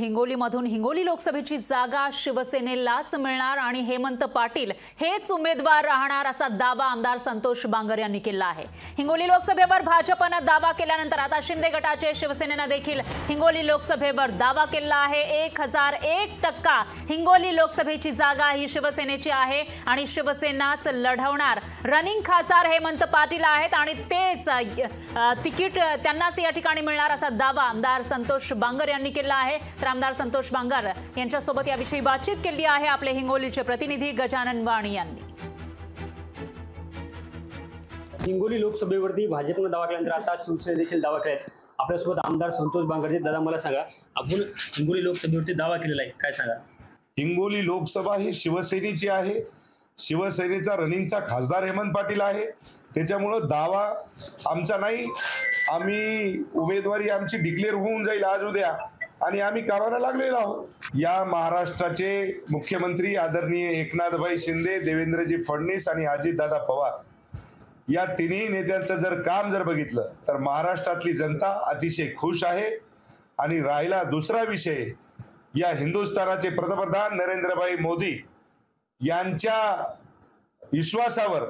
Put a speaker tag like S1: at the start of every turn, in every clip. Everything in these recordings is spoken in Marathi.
S1: हिंगोलीमधून हिंगोली लोकसभेची जागा शिवसेनेलाच मिळणार आणि हेमंत पाटील हेच उमेदवार राहणार असा दावा आमदार संतोष बांगर यांनी केला आहे। हिंगोली लोकसभेवर भाजपने दावा केल्यानंतर आता शिंदे गटाचे शिवसेनेने देखील हिंगोली लोकसभेवर दावा केला आहे। 1001% हिंगोली लोकसभेची जागा ही शिवसेनेची आहे आणि शिवसेनाच लढवणार। रनिंग खासदार हेमंत पाटील आहेत आणि तेच तिकीट त्यांनाच या ठिकाणी मिळणार असा दावा आमदार संतोष बांगर यांनी केला आहे। तर आमदार संतोष बांगर यांच्यासोबत याविषयी बातचीत केली आहे आपले हिंगोलीचे प्रतिनिधी गजानन वाणी यांनी।
S2: हिंगोली लोकसभेवरती भाजपने दावा केल्यानंतर आता शिवसेने देखील दावा केलाय। आपल्यासोबत आमदार संतोष बांगर दादा, मला सांगा, आपण हिंगोली लोकसभेवरती दावा केलेला आहे, काय सांगा?
S3: हिंगोली लोकसभा ही शिवसेनेची आहे। शिवसेनेचा रनिंगचा खासदार हेमंत पाटील आहे, त्याच्यामुळे दावा आमचा नाही। आम्ही उमेदवारी आमची डिक्लेअर होऊन जाईल आज उद्या आणि आम्ही कामाला लागलेलो आहोत। या महाराष्ट्राचे मुख्यमंत्री आदरणीय एकनाथभाई शिंदे, देवेंद्रजी फडणवीस आणि अजितदादा पवार या तिन्ही नेत्यांचं जर काम जर बघितलं तर महाराष्ट्रातली जनता अतिशय खुश आहे। आणि राहिला दुसरा विषय, या हिंदुस्थानाचे पंतप्रधान नरेंद्रभाई मोदी यांच्या विश्वासावर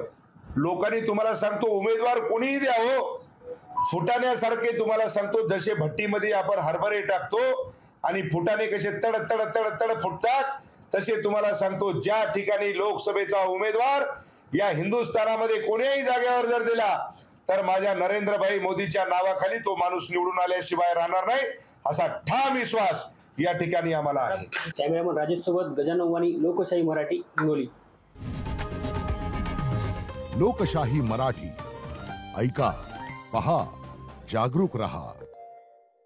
S3: लोकांनी, तुम्हाला सांगतो, उमेदवार कोणीही द्या हो, फुटाण्यासारखे तुम्हाला सांगतो, जसे भट्टीमध्ये आपण हरभरे टाकतो आणि फुटाणे कसे तड तड तड तड फुटतात, तसे तुम्हाला सांगतो ज्या ठिकाणी लोकसभेचा उमेदवार या हिंदुस्थानामध्ये कोणत्याही जागेवर जर दिला तर माझ्या नरेंद्रभाई मोदीच्या नावाखाली तो माणूस निवडून आल्याशिवाय राहणार नाही, असा ठाम विश्वास या ठिकाणी आम्हाला आहे।
S2: कॅमेरामन राजेश सोबत गजानन वाणी, लोकशाही मराठी, हिंगोली।
S4: लोकशाही मराठी, ऐका, पहा, जागरूक रहा।